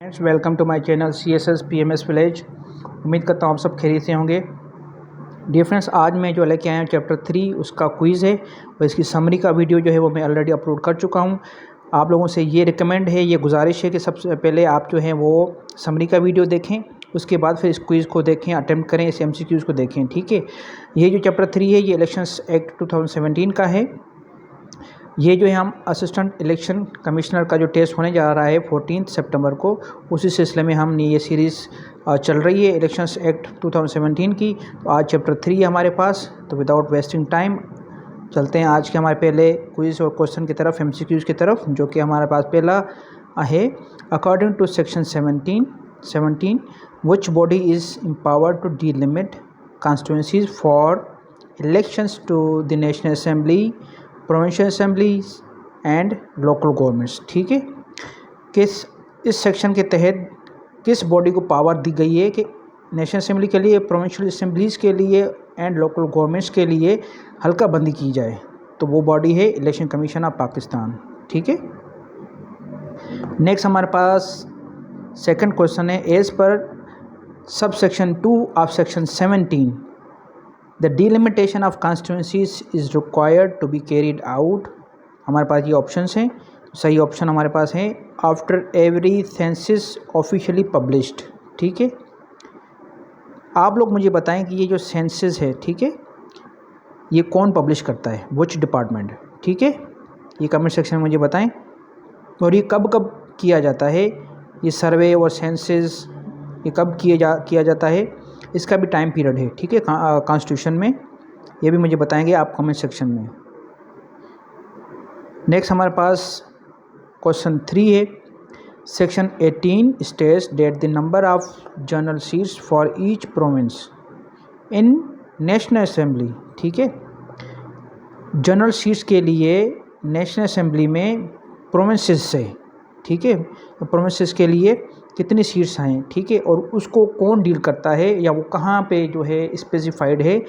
Friends, welcome to my channel CSS PMS village. उम्मीद करता हूँ आप सब खैरियत से होंगे। डियर फ्रेंड्स, आज मैं जो लेके आया हूँ चैप्टर 3 उसका क्विज़ है और इसकी समरी का वीडियो जो है वो मैं ऑलरेडी अपलोड कर चुका हूँ। आप लोगों से ये रिकमेंड है, ये गुजारिश है कि सबसे पहले आप जो है वो समरी का वीडियो देखें, उसके बाद फिर इस क्विज़ को देखें, अटेम्प्ट करें, इस MCQs को देखें। ठीक है, ये जो चैप्टर 3 है ये इलेक्शंस एक्ट 2017 का है। ये जो है हम असिस्टेंट इलेक्शन कमिश्नर का जो टेस्ट होने जा रहा है 14 सितंबर को, उसी सिलसिले में हम ये सीरीज़ चल रही है इलेक्शंस एक्ट 2017 की। तो आज चैप्टर 3 है हमारे पास। तो विदाउट वेस्टिंग टाइम चलते हैं आज के हमारे पहले क्विज और क्वेश्चन की तरफ, MCQs की तरफ, जो कि हमारे पास पहला है। According to section 17 which body is empowered to delimit constituencies for elections to the national assembly, provincial assemblies and local governments. ठीक है, इस सेक्शन के तहत किस बॉडी को पावर दी गई है कि नेशनल असेंबली के लिए, प्रोविंशियल असेंबलीज के लिए एंड लोकल गवर्नमेंट्स के लिए हल्का बंदी की जाए? तो वो बॉडी है इलेक्शन कमीशन ऑफ पाकिस्तान। ठीक है, नेक्स्ट हमारे पास सेकंड क्वेश्चन है। As per sub section 2 of section 17 the delimitation of constituencies is required to be carried out. हमारे पास ये ऑप्शंस हैं। सही ऑप्शन हमारे पास है after every census officially published. ठीक है, आप लोग मुझे बताएं कि ये जो सेंसस है, ठीक है, ये कौन पब्लिश करता है, विच डिपार्टमेंट? ठीक है, ये कमेंट सेक्शन में मुझे बताएं। और ये कब कब किया जाता है, ये सर्वे और सेंसस ये कब किया जाता है, इसका भी टाइम पीरियड है। ठीक है, कॉन्स्टिट्यूशन में, ये भी मुझे बताएंगे आप कमेंट सेक्शन में। नेक्स्ट हमारे पास क्वेश्चन 3 है। Section 18 states that the number of general seats for each province in national assembly. ठीक है, जनरल सीट्स के लिए नेशनल असेंबली में प्रोविंसेस से, ठीक है, प्रोविंसेस के लिए कितनी सीट्स हैं, ठीक है, और उसको कौन डील करता है या वो कहाँ पे जो है स्पेसिफाइड है?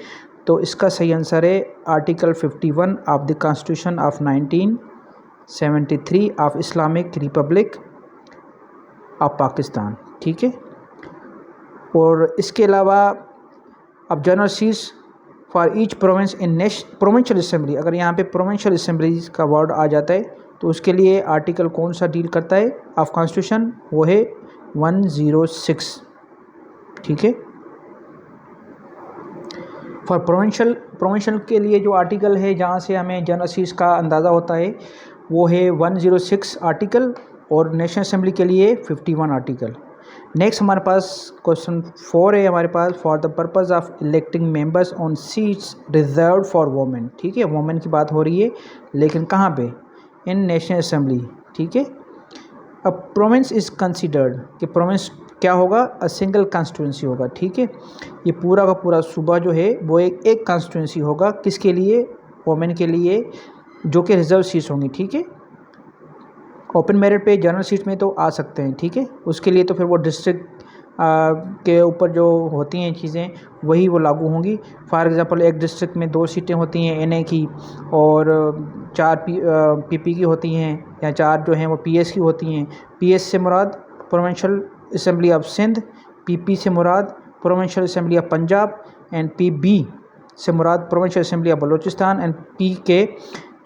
तो इसका सही आंसर है article 51 of the constitution of 1973 of Islamic Republic of Pakistan. ठीक है, और इसके अलावा अब general seats for each province in provincial assembly, अगर यहाँ पे प्रोविंशियल असेंबलीज का वर्ड आ जाता है तो उसके लिए आर्टिकल कौन सा डील करता है ऑफ कॉन्स्टिट्यूशन? वो है 106। ठीक है, फॉर प्रोविंशियल के लिए जो आर्टिकल है जहाँ से हमें जनरल सीट्स का अंदाज़ा होता है वो है 106 आर्टिकल, और नेशनल असेंबली के लिए 51 आर्टिकल। नेक्स्ट हमारे पास क्वेश्चन 4 है हमारे पास। For the purpose of electing members on seats reserved for women. ठीक है, वोमेन की बात हो रही है, लेकिन कहाँ पे? इन नेशनल असेंबली। ठीक है, अब प्रोविंस इज़ कंसिडर्ड कि प्रोविंस क्या होगा? अ सिंगल कॉन्स्टिट्यूंसी होगा। ठीक है, ये पूरा का पूरा सूबा जो है वो एक कॉन्स्टिट्यूंसी होगा। किसके लिए? वोमेन के लिए, जो कि रिजर्व सीट्स होंगी। ठीक है, ओपन मेरिट पे जनरल सीट में तो आ सकते हैं। ठीक है, उसके लिए तो फिर वो डिस्ट्रिक्ट के ऊपर जो होती हैं चीज़ें वही वो लागू होंगी। फॉर एग्ज़ाम्पल, एक डिस्ट्रिक्ट में 2 सीटें होती हैं NA की, और 4 PP की होती हैं, या 4 जो हैं वो PS की होती हैं। PS से मुराद provincial assembly of Sindh, PP से मुराद provincial assembly of Punjab, and PB से मुराद provincial assembly of Balochistan, and PK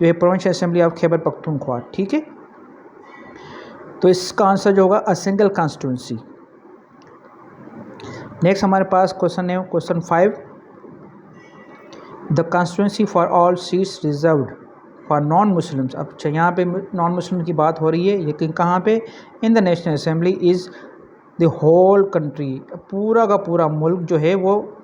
जो है provincial assembly of Khyber Pakhtunkhwa. ठीक है, तो इसका आंसर जो होगा अ सिंगल कॉन्स्टिट्यूंसी। नेक्स्ट हमारे पास क्वेश्चन है question 5। The constituency for all seats reserved for non Muslims. अब यहाँ पे नॉन मुस्लिम की बात हो रही है, लेकिन कहाँ पे? In the national assembly is the whole country. पूरा का पूरा मुल्क जो है वो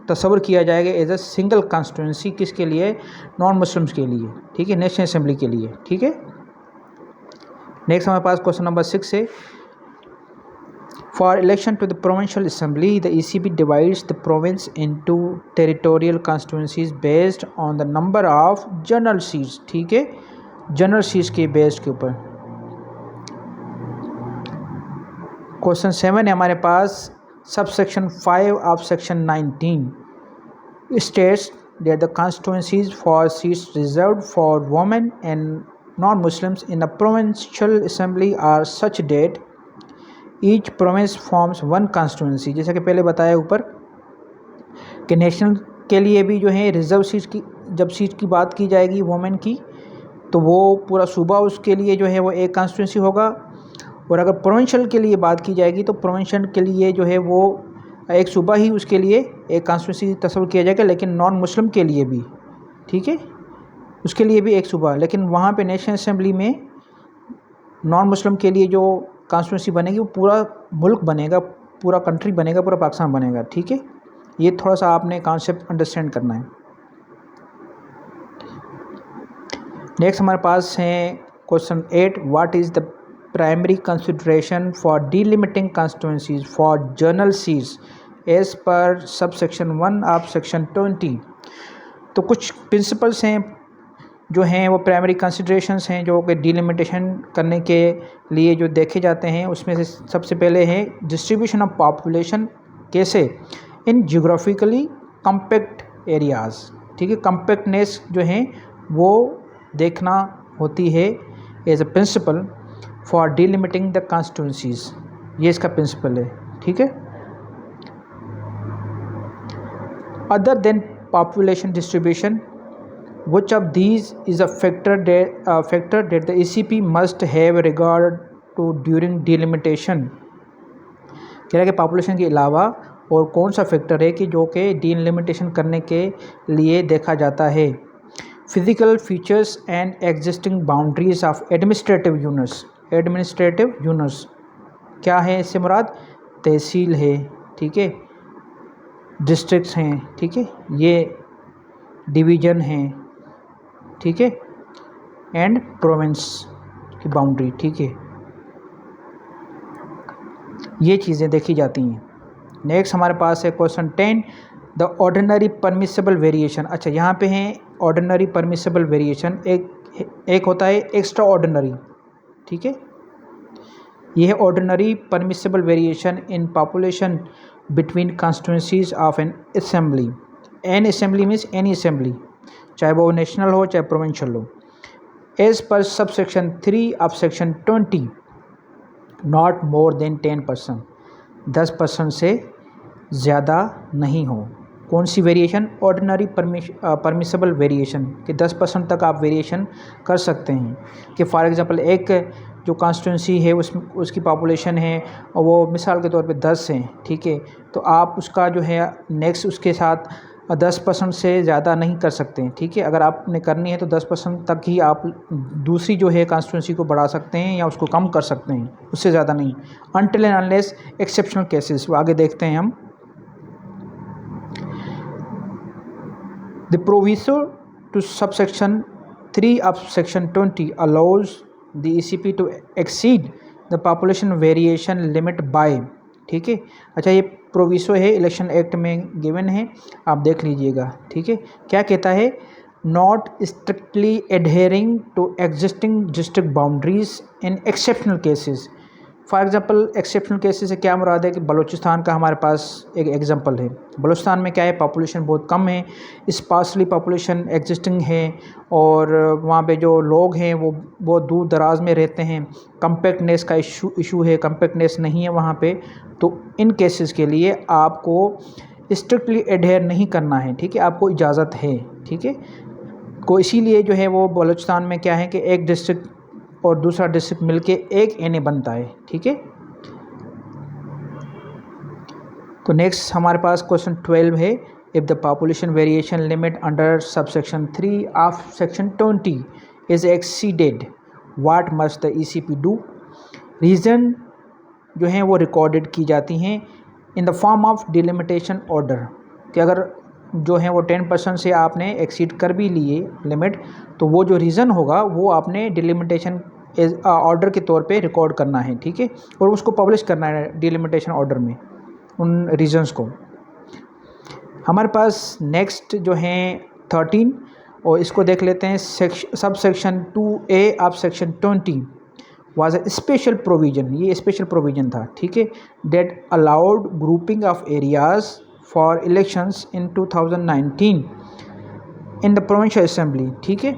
तस्वर किया जाएगा एज अ सिंगल कॉन्स्टिट्यूंसी। किसके लिए? नॉन मुस्लिम्स के लिए। ठीक है, नेशनल असेंबली के लिए। ठीक है, नेक्स्ट हमारे पास क्वेश्चन नंबर 6 है। For election to the provincial assembly the ECB divides the province into territorial constituencies based on the number of general seats. ठीक है, जनरल सीट्स के बेस के ऊपर। क्वेश्चन 7 है हमारे पास। Sub section 5 of section 19 states that the constituencies for seats reserved for women and non-Muslims in a provincial assembly are such that each province forms one constituency. जैसा कि पहले बताया ऊपर कि नेशनल के लिए भी जो है रिजर्व सीट की, जब सीट की बात की जाएगी वोमेन की, तो वो पूरा सूबा उसके लिए जो है वो एक कॉन्स्टिट्यूंसी होगा। और अगर प्रोविंशियल के लिए बात की जाएगी तो प्रोविंशियल के लिए जो है वो एक सूबा ही उसके लिए एक कॉन्स्टिट्यूंसी तस्वर किया जाएगा, लेकिन नॉन मुस्लिम के लिए भी, ठीक है, उसके लिए भी एक सूबा। लेकिन वहाँ पे नेशनल असेंबली में नॉन मुस्लिम के लिए जो कॉन्स्टिट्यूंसी बनेगी वो पूरा मुल्क बनेगा, पूरा कंट्री बनेगा, पूरा पाकिस्तान बनेगा, ठीक है। ये थोड़ा सा आपने कॉन्सेप्ट अंडरस्टैंड करना है। नेक्स्ट हमारे पास है question 8, what is the primary consideration for delimiting constituencies for general seats as per sub section 1 of section 20। तो कुछ प्रिंसिपल्स हैं जो हैं वो प्राइमरी कंसिडरेशंस हैं जो कि डिलिमिटेशन करने के लिए जो देखे जाते हैं। उसमें से सबसे पहले है डिस्ट्रीब्यूशन ऑफ पॉपुलेशन, कैसे, इन जियोग्राफिकली कम्पैक्ट एरियाज़, ठीक है। कम्पैक्टनेस जो है वो देखना होती है as a principle for delimiting the constituencies, ये इसका प्रिंसिपल है, ठीक है। Other than population distribution, which of these is a factor that the ECP must have regard to during delimitation। कह रहा है कि पॉपुलेशन के अलावा और कौन सा फैक्टर है कि जो कि डिलिमिटेशन करने के लिए देखा जाता है। Physical features and existing boundaries of administrative units. Administrative units क्या है, इससे मुराद तहसील है, ठीक है, डिस्ट्रिक्ट्स हैं, ठीक है, ये डिवीज़न हैं, ठीक है, एंड प्रोविंस की बाउंड्री, ठीक है, ये चीज़ें देखी जाती हैं। नेक्स्ट हमारे पास है question 10, the ordinary permissible variation. अच्छा, यहाँ पे हैं ऑर्डिनरी परमिसेबल वेरिएशन, एक होता है एक्स्ट्रा ऑर्डिनरी, ठीक है। ये है ordinary permissible variation in population between constituencies of N assembly. N assembly means any assembly, चाहे वो नेशनल हो चाहे प्रोविंशियल हो। As per sub section 3 of section 20 not more than 10%, 10% से ज़्यादा नहीं हो। कौन सी वेरिएशन, ऑर्डिनरी परमिसेबल वेरिएशन, कि 10% तक आप वेरिएशन कर सकते हैं। कि फॉर एग्जांपल एक जो कॉन्स्टिट्यूंसी है उसकी पॉपुलेशन है और वो मिसाल के तौर पे 10 हैं, ठीक है, तो आप उसका जो है नेक्स्ट उसके साथ 10% से ज़्यादा नहीं कर सकते हैं, ठीक है। अगर आपने करनी है तो 10% तक ही आप दूसरी जो है कॉन्स्टिट्यूंसी को बढ़ा सकते हैं या उसको कम कर सकते हैं, उससे ज़्यादा नहीं, until and unless exceptional cases. आगे देखते हैं हम। The proviso to subsection 3 of section 20 allows the ECP to exceed the population variation limit by, ठीक है। अच्छा, ये प्रोविसो है, इलेक्शन एक्ट में गिवन है, आप देख लीजिएगा, ठीक है। क्या कहता है, not strictly adhering to existing district boundaries in exceptional cases. For example exceptional cases से क्या मुराद है कि बलूचिस्तान का हमारे पास एक एग्जांपल है। बलूचिस्तान में क्या है, पॉपुलेशन बहुत कम है, स्पार्सली पॉपुलेशन एग्जिस्टिंग है और वहाँ पे जो लोग हैं वो बहुत दूर दराज में रहते हैं, कम्पैक्टनेस का इशू है, कम्पैक्टनेस नहीं है वहाँ पे। तो इन केसेस के लिए आपको स्ट्रिक्टली एडहेयर नहीं करना है, ठीक है, आपको इजाज़त है, ठीक है। को इसीलिए जो है वो बलूचिस्तान में क्या है कि एक डिस्ट्रिक्ट और दूसरा डिस्ट्रिक्ट मिलके एक एनए बनता है, ठीक है। तो नेक्स्ट हमारे पास क्वेश्चन 12 है, if the population variation limit under subsection 3 of section 20 is exceeded what must the ECP do. Reason जो हैं वो रिकॉर्डेड की जाती हैं in the form of delimitation order, कि अगर जो है वो 10% से आपने एक्सीड कर भी लिए लिमिट, तो वो जो रीज़न होगा वो आपने डिलिमिटेशन ऑर्डर के तौर पे रिकॉर्ड करना है, ठीक है, और उसको पब्लिश करना है डिलिमिटेशन ऑर्डर में उन रीजंस को। हमारे पास नेक्स्ट जो है 13, और इसको देख लेते हैं। Sub section 2A of section 20 was a special provision, ये स्पेशल प्रोविज़न था, ठीक है, that allowed grouping of areas for elections in 2019 in the provincial assembly, ठीक है।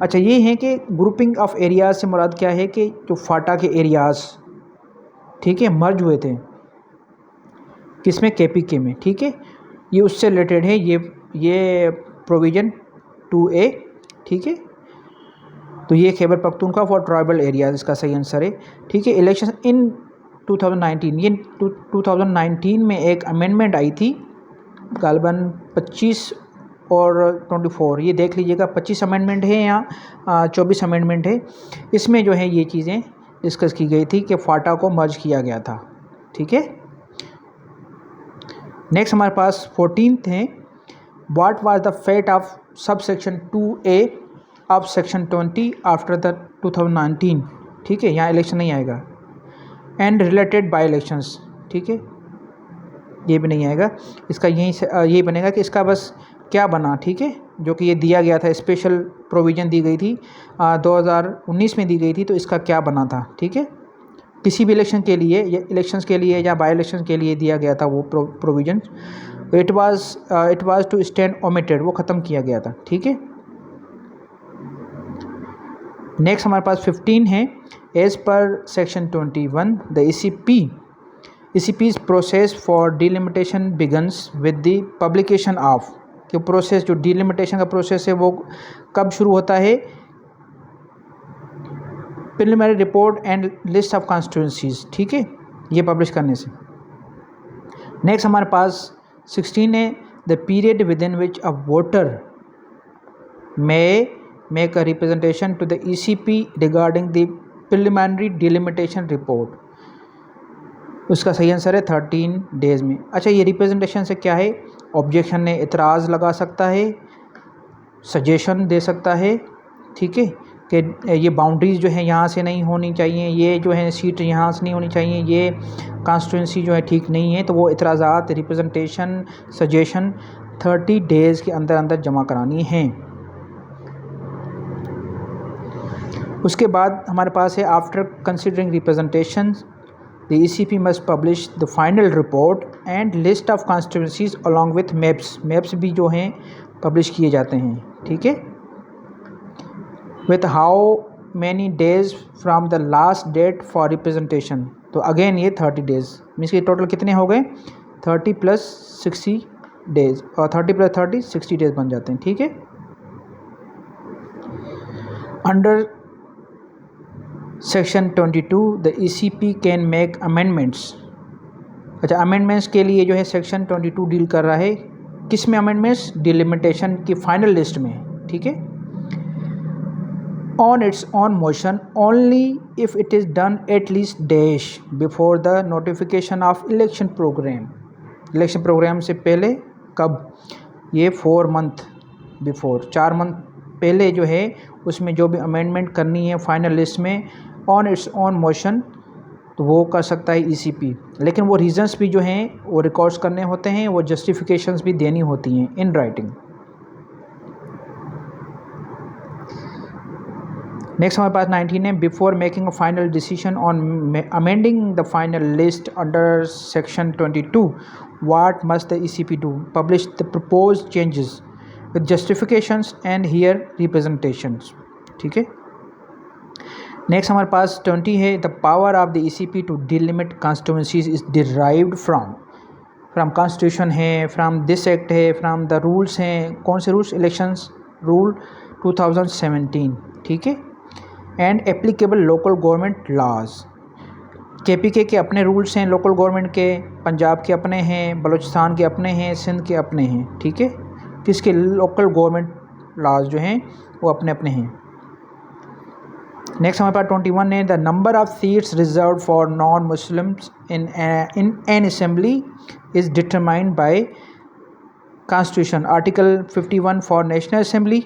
अच्छा, ये है कि ग्रुपिंग ऑफ एरियाज़ से मुराद क्या है कि जो फाटा के एरियाज़ ठीक है, मर्ज हुए थे किसमें, KPK में, ठीक है। ये उससे रिलेटेड है, ये प्रोविज़न 2A, ठीक है। तो ये Khyber Pakhtunkhwa for tribal areas इसका सही आंसर है, ठीक है। इलेक्शन इन 2019, ये 2019 में एक अमेंडमेंट आई थी, गालबन 25 और 24, ये देख लीजिएगा, 25 अमेंडमेंट है या 24 अमेंडमेंट है। इसमें जो है ये चीज़ें डिस्कस की गई थी कि फाटा को मर्ज किया गया था, ठीक है। नेक्स्ट हमारे पास 14th है, what was the fate of sub section 2A of section 20 after the 2019, ठीक है, यहाँ इलेक्शन नहीं आएगा। एंड रिलेटेड बाई इलेक्शंस, ठीक है, ये भी नहीं आएगा। इसका यही बनेगा कि इसका बस क्या बना, ठीक है, जो कि ये दिया गया था, स्पेशल प्रोविज़न दी गई थी 2019 में दी गई थी, तो इसका क्या बना था, ठीक है। किसी भी इलेक्शन के लिए, या इलेक्शंस के लिए या बाई इलेक्शन के लिए दिया गया था वो provision, it was to stand omitted, वो ख़त्म किया गया था, ठीक है। नेक्स्ट हमारे पास 15 है, as per section 21 the ECP's process for delimitation begins with the publication of, कि प्रोसेस जो डिलिमिटेशन का प्रोसेस है वो कब शुरू होता है, preliminary report and list of constituencies, ठीक है, ये पब्लिश करने से। नेक्स्ट हमारे पास 16 है, the period within which a voter may make a representation to the ECP regarding the preliminary delimitation report, उसका सही आंसर है 13 डेज़ में। अच्छा, ये रिप्रेजेंटेशन से क्या है, ऑब्जेक्शन ने इतराज़ लगा सकता है, सजेशन दे सकता है, ठीक है, कि ये बाउंड्रीज़ जो है यहाँ से नहीं होनी चाहिए, ये जो है सीट यहाँ से नहीं होनी चाहिए, ये कॉन्स्टिट्यूंसी जो है ठीक नहीं है, तो वो इतराज़ात, रिप्रेजेंटेशन, सजेशन 30 डेज़ के अंदर अंदर जमा करानी है। उसके बाद हमारे पास है, after considering representation the ECP must publish the final report and list of constituencies along with maps भी जो हैं पब्लिश किए जाते हैं, ठीक है। With how many days from the last date for representation, तो अगेन ये 30 डेज़, मीन्स के टोटल कितने हो गए, 30 + 60 डेज़, और 30 + 30 60 डेज़ बन जाते हैं, ठीक है। Under section 22 the ECP can make amendments, अच्छा, अमेंडमेंट्स के लिए जो है सेक्शन 22 डील कर रहा है, किस में अमेंडमेंट्स, डिलिमिटेशन की फाइनल लिस्ट में, ठीक है। On its own motion only if it is done at least dash before the notification of election programme से पहले, कब, ये 4 मंथ बिफोर, 4 मंथ पहले जो है उसमें जो भी अमेंडमेंट करनी है फाइनल लिस्ट में, ऑन इट्स ऑन मोशन, तो वो कर सकता है ECP, लेकिन वो रीजंस भी जो हैं वो रिकॉर्ड्स करने होते हैं, वो जस्टिफिकेशंस भी देनी होती हैं इन राइटिंग। नेक्स्ट हमारे पास 19 है, before making a final decision on amending the final list under section 22 what must the ECP do, publish the proposed changes with justifications and hear representations, ठीक है। नेक्स्ट हमारे पास 20 है, the power of the ECP to delimit constituencies is derived from constitution है, from this act है, from the rules हैं, कौन से रूल्स, इलेक्शंस रूल 2017, ठीक है, and applicable local government laws, KPK के अपने रूल्स हैं लोकल गवर्नमेंट के, पंजाब के अपने हैं, बलूचिस्तान के अपने हैं, सिंध के अपने हैं, ठीक है, किसके, लोकल गवर्नमेंट लॉज जो हैं वो अपने अपने हैं। नेक्स्ट हमारे पास 21 है, the number of seats reserve for non Muslims in an assembly is determined by constitution, article 51 for national assembly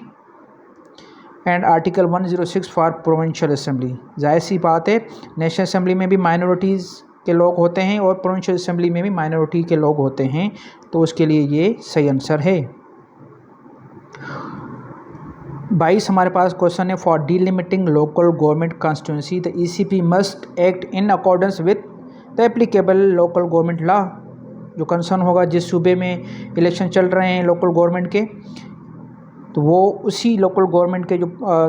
and article 106 for provincial assembly. जाहिर सी बात है, नेशनल असेंबली में भी माइनॉरिटीज़ के लोग होते हैं और प्रोविंशियल असेंबली में भी माइनॉरिटी के लोग होते हैं, तो उसके लिए ये सही आंसर है। 22 हमारे पास क्वेश्चन है, for delimiting local government constituency the ECP must act in accordance with the applicable local government law, जो कंसर्न होगा जिस सूबे में इलेक्शन चल रहे हैं लोकल गवर्नमेंट के, तो वो उसी लोकल गवर्नमेंट के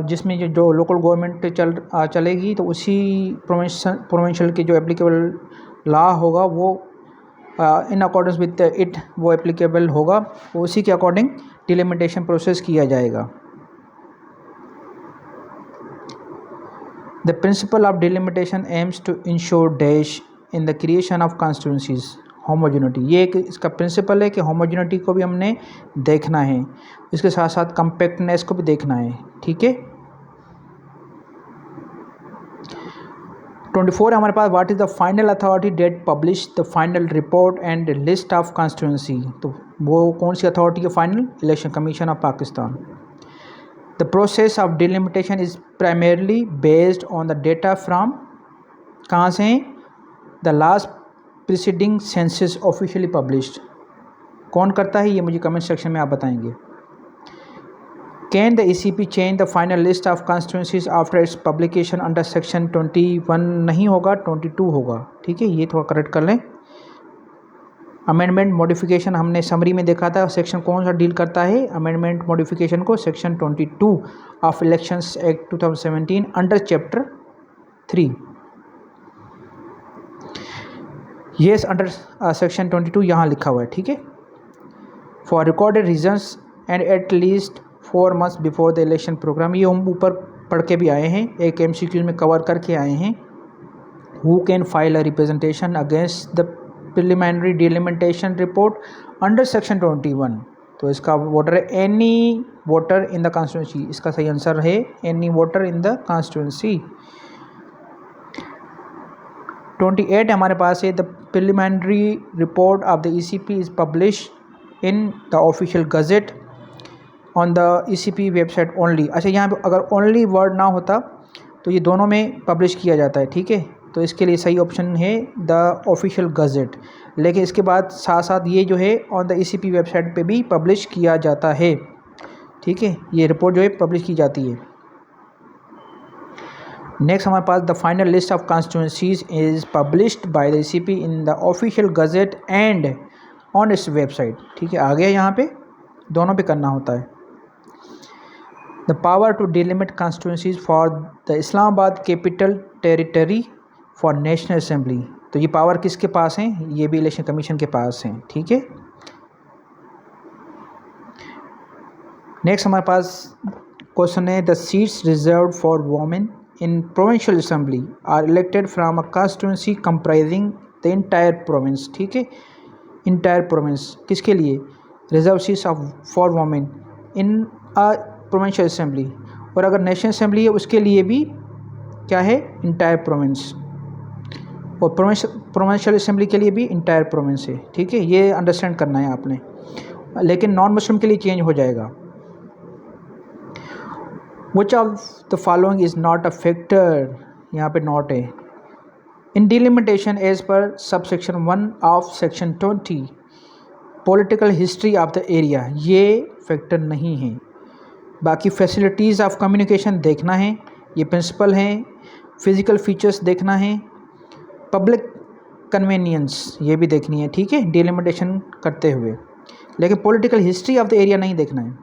जिसमें जो लोकल गवर्नमेंट चलेगी तो उसी प्रोविंशियल के जो एप्लीकेबल लॉ होगा वो इन अकॉर्डेंस विद इट वो एप्लीकेबल होगा, वो उसी के अकॉर्डिंग डिलिमिटेशन प्रोसेस किया जाएगा। The principle of delimitation aims to ensure dash in the creation of constituencies homogeneity. ये एक इसका प्रिंसिपल है कि होमोजेनिटी को भी हमने देखना है, इसके साथ साथ कम्पैक्टनेस को भी देखना है, ठीक है। 24 हमारे पास what is the final authority date publish the final report and list of constituency. तो वो कौन सी अथॉरिटी है final? Election commission of Pakistan. The process of delimitation is primarily based on the data from, कहाँ से? The last preceding census officially published. कौन करता है ये मुझे कमेंट सेक्शन में आप बताएंगे। Can the ECP change the final list of constituencies after it's publication under section 21? नहीं होगा, 22 होगा, ठीक है, ये थोड़ा करेक्ट कर लें। अमेंडमेंट मॉडिफिकेशन हमने समरी में देखा था, सेक्शन कौन सा डील करता है अमेंडमेंट मॉडिफिकेशन को? Section 22 of elections act 2017 under chapter 3। Yes, under section 22 यहाँ लिखा हुआ है, ठीक है। For recorded reasons and at least 4 months before the election programme, ये हम ऊपर पढ़ के भी आए हैं, एक MCQ में कवर करके आए हैं। Who can file a representation against the preliminary delimitation report under section 21? तो इसका वोटर है any voter in the constituency, इसका सही आंसर है any voter in the constituency. 28 हमारे पास है the preliminary report of the ECP is publish in the official gazette on the ECP website only. अच्छा, यहाँ पे अगर ओनली वर्ड ना होता तो ये दोनों में पब्लिश किया जाता है, ठीक है, तो इसके लिए सही ऑप्शन है द ऑफिशियल गजेट। लेकिन इसके बाद साथ साथ ये जो है ऑन द ECP वेबसाइट पे भी पब्लिश किया जाता है, ठीक है, ये रिपोर्ट जो है पब्लिश की जाती है। नेक्स्ट हमारे पास the final list of constituencies is published by the ECP in the official gazette and on its website, ठीक है, आ गया, यहाँ पे दोनों पे करना होता है। The power to delimit constituencies for the Islamabad capital territory for national assembly, तो ये पावर किसके पास हैं? ये भी इलेक्शन कमीशन के पास हैं, ठीक है। नेक्स्ट हमारे पास क्वेश्चन है the seats reserved for women in provincial assembly are elected from a constituency comprising the entire province, ठीक है, इंटायर प्रोविंस किसके लिए? Reserve seats for women in a provincial assembly, और अगर नेशनल असेंबली है उसके लिए भी क्या है? इंटायर प्रोविंस, और प्रोविंशियल असेंबली के लिए भी इंटायर प्रोविंस है, ठीक है, ये अंडरस्टैंड करना है आपने। लेकिन नॉन मुस्लिम के लिए चेंज हो जाएगा। Which of the following is not a factor, यहाँ पे नॉट है in delimitation as per subsection 1 of section 20 political history of the area, ये फैक्टर नहीं है। बाकी फैसिलिटीज़ ऑफ कम्युनिकेशन देखना है, ये प्रिंसिपल हैं। फिज़िकल फीचर्स देखना है, पब्लिक कन्वीनियंस ये भी देखनी है, ठीक है, डिलिमिटेशन करते हुए, लेकिन political history of the area नहीं देखना है।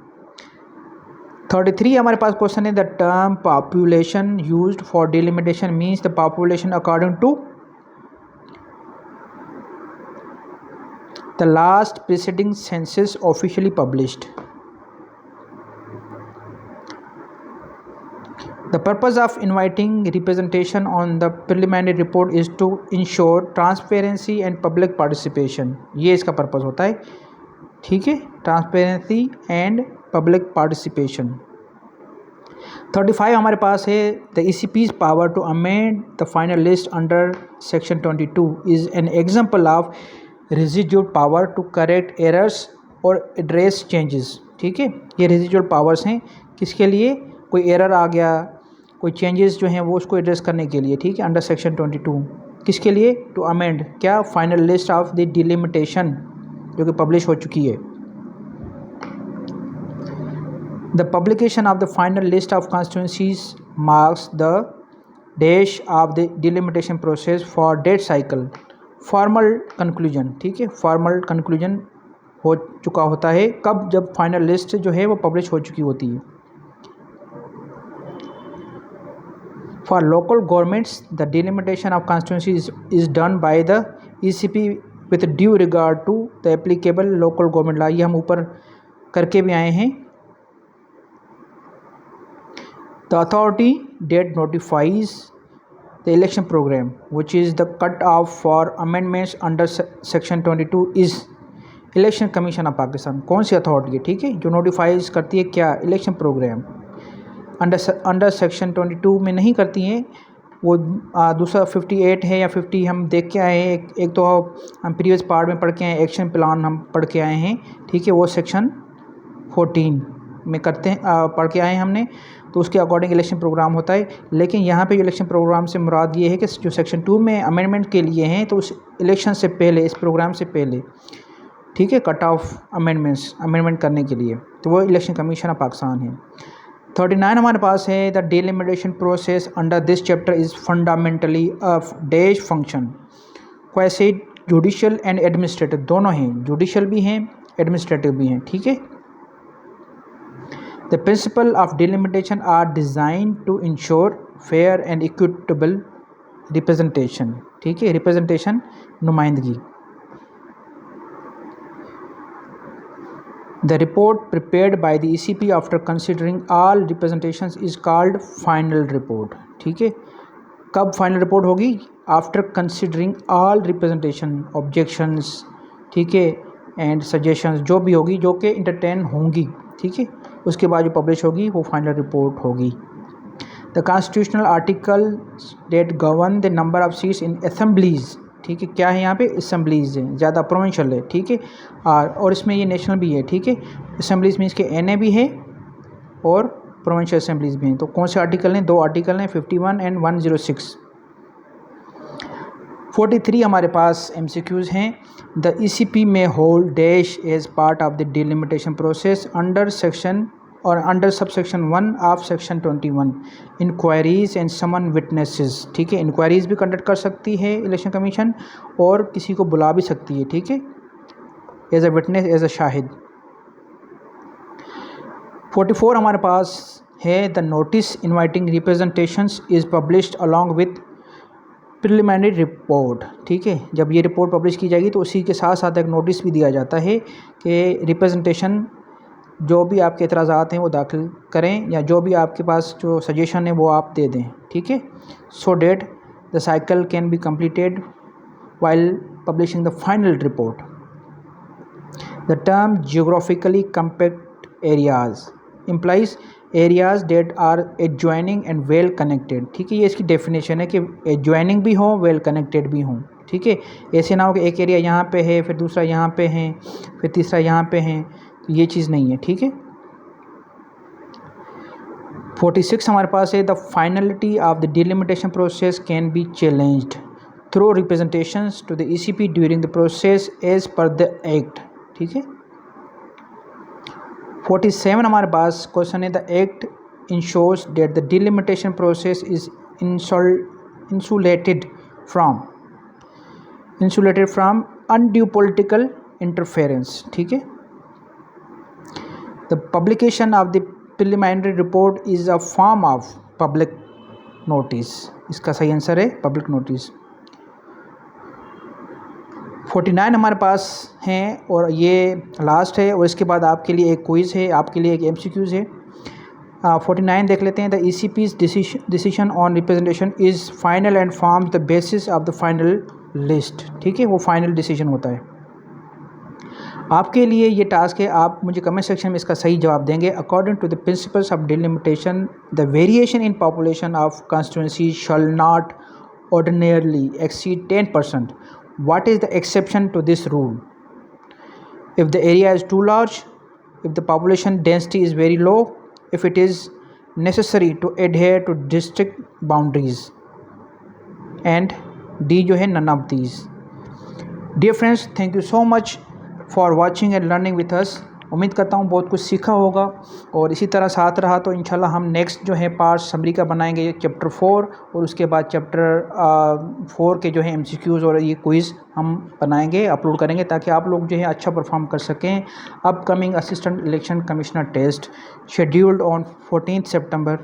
33 हमारे पास क्वेश्चन है the term population used for delimitation means the population according to the last preceding census officially published. The purpose of inviting representation on the preliminary report is to ensure transparency and public participation, ये इसका purpose होता है, ठीक है, transparency and public participation. 35 हमारे पास है the ECP's power to amend the final list under section 22 is an example of residual power to correct errors और एड्रेस चेंजेस, ठीक है, ये रेजिडुअल पावर्स हैं किसके लिए? कोई एरर आ गया, कोई चेंजेस जो हैं वो उसको एड्रेस करने के लिए, ठीक है, अंडर सेक्शन 22 किसके लिए? टू अमेंड क्या? Final list of the delimitation जो कि पब्लिश हो चुकी है। The publication of the final list of constituencies marks the dash of the delimitation process for that cycle formal conclusion, ठीक है, फॉर्मल कंक्लूजन हो चुका होता है। कब? जब फाइनल लिस्ट जो है वो पब्लिश हो चुकी होती है। For local governments the delimitation of constituency is done by the ECP with due regard to the applicable local government law. ये हम ऊपर करके भी आए हैं। The authority that notifies the election programme which is the cut off for amendments under section 22 is election commission of Pakistan. कौन सी authority है? ठीक है, जो नोटिफाइज करती है क्या? Election programme. अंडर सेक्शन 22 में नहीं करती हैं वो। दूसरा 58 है या 50 हम देख के आए हैं। एक तो हम प्रीवियस पार्ट में पढ़ के आए, एक्शन प्लान हम पढ़ के आए हैं। ठीक है, वो सेक्शन 14 में करते हैं, पढ़ के आए हैं हमने। तो उसके अकॉर्डिंग इलेक्शन प्रोग्राम होता है। लेकिन यहाँ पे जो इलेक्शन प्रोग्राम से मुराद ये है कि जो सेक्शन 2 में अमेंडमेंट के लिए हैं, तो उस इलेक्शन से पहले, इस प्रोग्राम से पहले, ठीक है, कट ऑफ अमेंडमेंट करने के लिए, तो वो इलेक्शन कमीशन ऑफ पाकिस्तान है। 39 हमारे पास है the delimitation process under this chapter is fundamentally a dash function. कैसे? जुडिशल एंड एडमिनिस्ट्रेटिव दोनों हैं, जुडिशल भी हैं, एडमिनिस्ट्रेटिव भी हैं। ठीक है, the principle of delimitation are design to ensure fair and equitable representation. ठीक है, रिप्रेजेंटेशन, नुमाइंदगी। The report prepared by the ECP after considering all representations is called final report। ठीक है, कब फाइनल रिपोर्ट होगी? After considering all representation, objections, ठीक है, and suggestions जो भी होगी, जो कि इंटरटेन होंगी। ठीक है, उसके बाद जो पब्लिश होगी वो फाइनल रिपोर्ट होगी। The constitutional article that govern the number of seats in assemblies. ठीक है, क्या है यहाँ पे? असेंबलीज है, ज़्यादा प्रोविंशियल है। ठीक है, और इसमें ये नेशनल भी है। ठीक है, असेंबलीज में इसके NA भी है और प्रोविंशियल असेंबलीज भी हैं। तो कौन से आर्टिकल हैं? 2 आर्टिकल हैं, 51 एंड 106। 43 हमारे पास MCQs हैं। द ECP में hold dash as part of the delimitation process under section और under subsection 1 of section 21 inquiries and summon witnesses. ठीक है, इंक्वायरीज भी कंडक्ट कर सकती है इलेक्शन कमीशन और किसी को बुला भी सकती है। ठीक है, as a witness, as a शाहिद। 44 हमारे पास है the notice inviting representations is published along with preliminary report. ठीक है, जब ये रिपोर्ट पब्लिश की जाएगी तो उसी के साथ साथ एक नोटिस भी दिया जाता है कि रिप्रेजेंटेशन जो भी आपके एतराज़ात हैं वो दाखिल करें, या जो भी आपके पास जो सजेशन है वो आप दे दें। ठीक है, so that the cycle can be completed while publishing the final report. The term geographically compact areas implies areas that are adjoining and well connected। ठीक है, ये इसकी डेफिनेशन है कि adjoining भी हो, well connected भी हों। ठीक है, ऐसे ना हो कि एक एरिया यहाँ पे है, फिर दूसरा यहाँ पे है, फिर तीसरा यहाँ पे है, तो ये चीज़ नहीं है। ठीक है, 46 हमारे पास है the finality of the delimitation process can be challenged through representations to the ECP during the process as per the act. ठीक है, 47 हमारे पास क्वेश्चन है the act ensures that the delimitation process is insulated from undue political interference। ठीक है, the publication of the preliminary report is a form of public notice. इसका सही answer है पब्लिक नोटिस। 49 हमारे पास हैं और ये लास्ट है, और इसके बाद आपके लिए एक क्विज़ है, आपके लिए एक MCQs है। 49 देख लेते हैं। The ECP's decision on representation is final and forms the basis of the final list. ठीक है, वो फाइनल डिसीजन होता है। आपके लिए ये टास्क है, आप मुझे कमेंट सेक्शन में इसका सही जवाब देंगे। According to the principles of delimitation the variation in population of constituency shall not ordinarily exceed 10%. What is the exception to this rule? If the area is too large, if the population density is very low, if it is necessary to adhere to district boundaries, and D जो है none of these. Dear friends, thank you so much for watching and learning with us. उम्मीद करता हूँ बहुत कुछ सीखा होगा और इसी तरह साथ रहा तो इंशाल्लाह हम नेक्स्ट जो है पार्ट समरी का बनाएंगे चैप्टर 4 और उसके बाद चैप्टर 4 के जो है MCQs और ये क्विज़ हम बनाएंगे, अपलोड करेंगे ताकि आप लोग जो है अच्छा परफॉर्म कर सकें। Upcoming assistant election commissioner test scheduled on 14 सितंबर।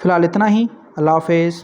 फ़िलहाल इतना ही। अल्लाह हाफ़िज़।